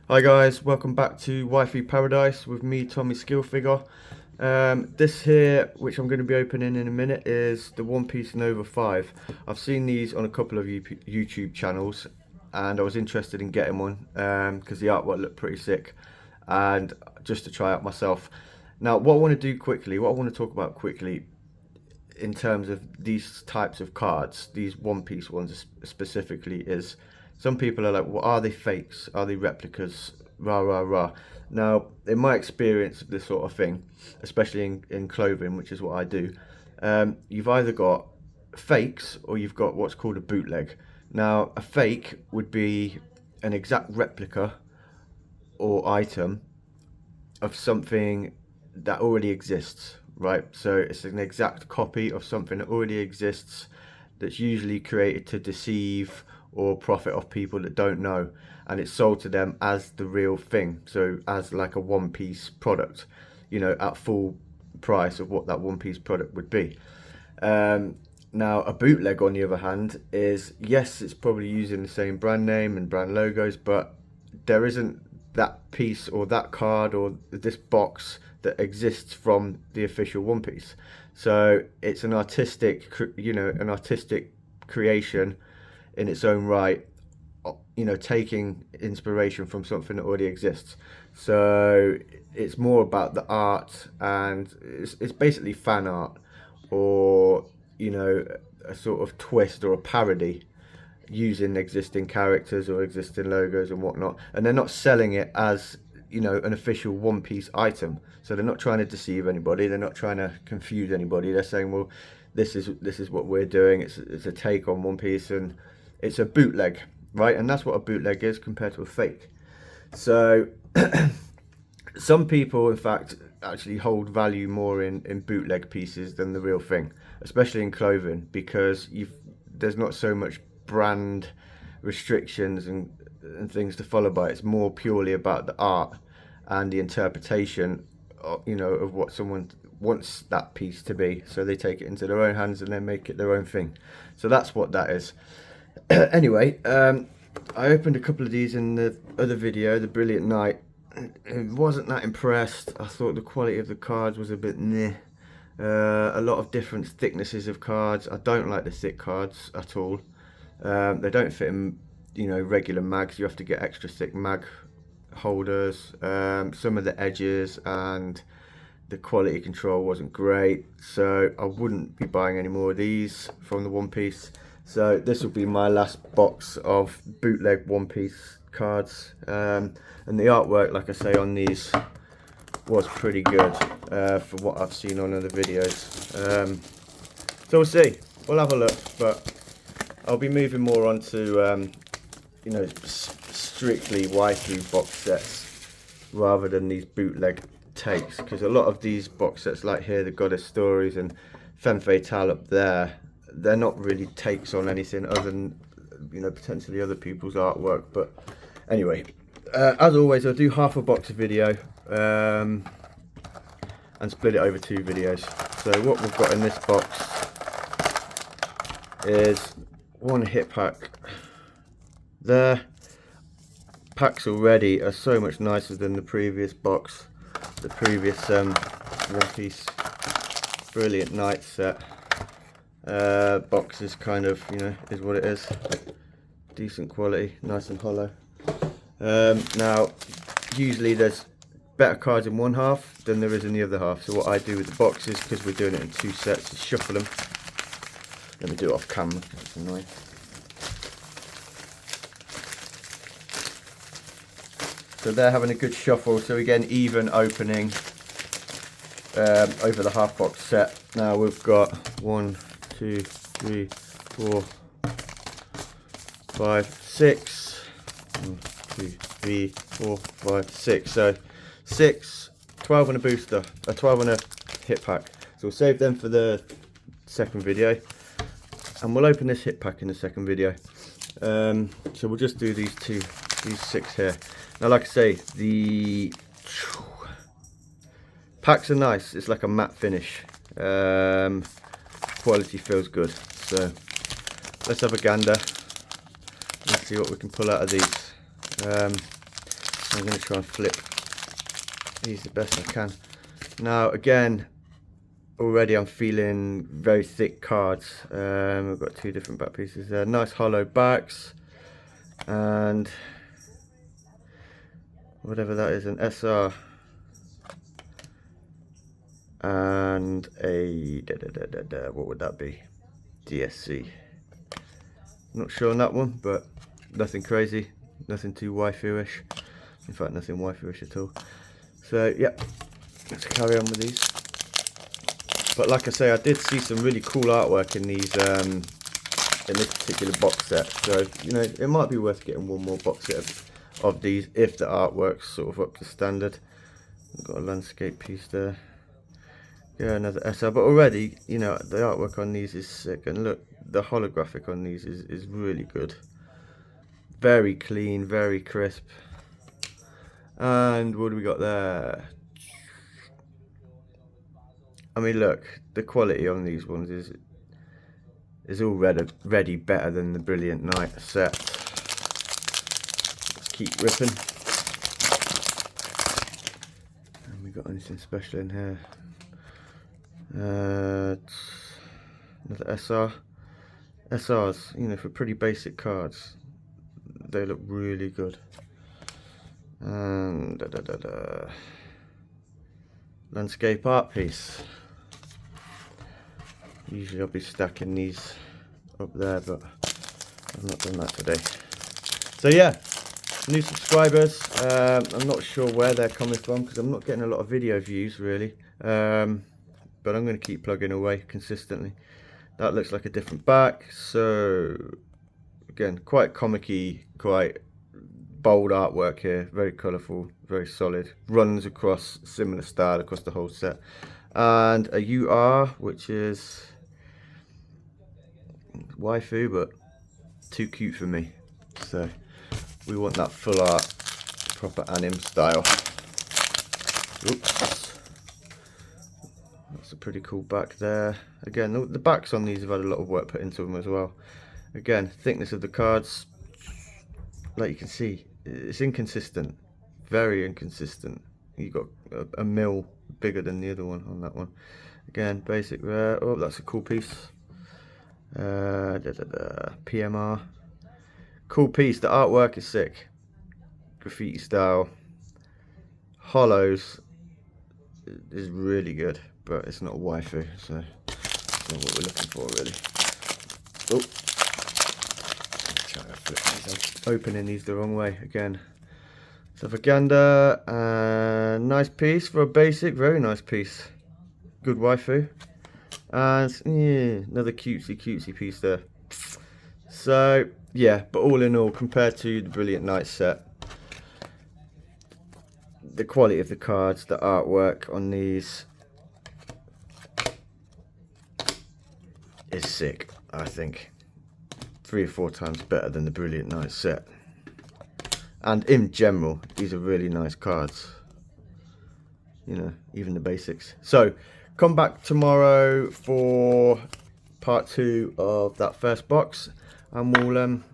Hi guys, welcome back to Waifu Paradise with me, Tommy Skillfigure. This here, which I'm going to be opening in a minute, is the One Piece Nova 5. I've seen these on a couple of YouTube channels and I was interested in getting one because the artwork looked pretty sick and just to try out myself. Now what I want to do quickly, what I want to talk about quickly in terms of these types of cards, these One Piece ones specifically, is some people are like, well, are they fakes? Are they replicas? Rah, rah, rah. Now, in my experience of this sort of thing, especially in clothing, which is what I do, you've either got fakes or you've got what's called a bootleg. Now, a fake would be an exact replica or item of something that already exists, right? So it's an exact copy of something that already exists that's usually created to deceive or profit off people that don't know, and it's sold to them as the real thing, so as like a one piece product, you know, at full price of what that one piece product would be. Now a bootleg on the other hand is, yes, it's probably using the same brand name and brand logos, but there isn't that piece or that card or this box that exists from the official One Piece. So it's an artistic, you know, an artistic creation in its own right, you know, taking inspiration from something that already exists. So it's more about the art, and it's basically fan art, or you know, a sort of twist or a parody using existing characters or existing logos and whatnot, and they're not selling it as, you know, an official One Piece item. So they're not trying to deceive anybody, they're not trying to confuse anybody. They're saying, well, this is what we're doing. It's a take on One Piece, and it's a bootleg, right? And that's what a bootleg is compared to a fake. So some people, in fact, actually hold value more in bootleg pieces than the real thing, especially in clothing, because there's not so much brand restrictions and things to follow by. It's more purely about the art and the interpretation, you know, of what someone wants that piece to be. So they take it into their own hands and then make it their own thing. So that's what that is. Anyway, I opened a couple of these in the other video, the Brilliant Night. I wasn't that impressed. I thought the quality of the cards was a bit meh. A lot of different thicknesses of cards. I don't like the thick cards at all. They don't fit in, you know, regular mags. You have to get extra thick mag holders. Some of the edges and the quality control wasn't great, so I wouldn't be buying any more of these from the One Piece. So this will be my last box of bootleg One Piece cards, and the artwork, like I say, on these was pretty good for what I've seen on other videos. So we'll see, we'll have a look, but I'll be moving more on to you know, strictly waifu box sets rather than these bootleg takes, because a lot of these box sets, like here, the Goddess Stories and Femme Fatale up there, they're not really takes on anything other than, you know, potentially other people's artwork. But anyway, as always, I'll do half a box of video and split it over 2 videos. So what we've got in this box is one hit pack. There, packs already are so much nicer than the previous box, the previous One Piece Brilliant Night set. Box is kind of, you know, is what it is. Decent quality, nice and hollow. Now, usually there's better cards in one half than there is in the other half. So what I do with the boxes, because we're doing it in 2 sets, is shuffle them. Let me do it off camera, it's annoying. So they're having a good shuffle, so we get an even opening over the half box set. Now we've got 1, 2, 3, 4, 5, 6. 1, 2, 3, 4, 5, 6. So 6, 12 and a booster, a 12 and a hit pack. So we'll save them for the second video, and we'll open this hit pack in the second video. So we'll just do these 6 here. Now, like I say, the packs are nice. It's like a matte finish. Quality feels good. So let's have a gander. Let's see what we can pull out of these. I'm going to try and flip these the best I can. Now again, already I'm feeling very thick cards. I've got two different back pieces there. Nice hollow backs, and whatever that is, an SR, and a what would that be? DSC. Not sure on that one, but nothing crazy, nothing too waifu-ish. In fact, nothing waifu-ish at all. So yeah, let's carry on with these. But like I say, I did see some really cool artwork in these, in this particular box set. So you know, it might be worth getting one more box set of these if the artwork's sort of up to standard. I've got a landscape piece there. Yeah, another SR. But already, you know, the artwork on these is sick. And look, the holographic on these is really good. Very clean, very crisp. And what do we got there? I mean, look, the quality on these ones is already better than the Brilliant Night set. Let's keep ripping. And we got anything special in here? Another SR. SRs, you know, for pretty basic cards, they look really good. And landscape art piece. Usually I'll be stacking these up there, but I've not done that today. So yeah, new subscribers. I'm not sure where they're coming from because I'm not getting a lot of video views really. But I'm going to keep plugging away consistently. That looks like a different back. So again, quite comic-y, quite bold artwork here. Very colourful, very solid. Runs across similar style across the whole set. And a UR, which is waifu, but too cute for me. So we want that full art, proper anime style. Oops. That's a pretty cool back there. Again, the backs on these have had a lot of work put into them as well. Again, thickness of the cards, like you can see, it's inconsistent, very inconsistent. You got a mil bigger than the other one on that one. Again, basic rare. Oh, that's a cool piece. PMR. Cool piece. The artwork is sick. Graffiti style. Hollows is really good, but it's not a waifu, so it's not what we're looking for really. Oh, try to flip these. I'm opening these the wrong way again. Savaganda, nice piece for a basic, very nice piece. Good waifu. And yeah, another cutesy piece there. So yeah, but all in all, compared to the Brilliant Night set, the quality of the cards, the artwork on these is sick, I think. 3 or 4 times better than the Brilliant Night set. And in general, these are really nice cards. You know, even the basics. So, come back tomorrow for part 2 of that first box. And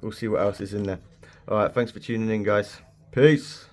we'll see what else is in there. Alright, thanks for tuning in, guys. Peace.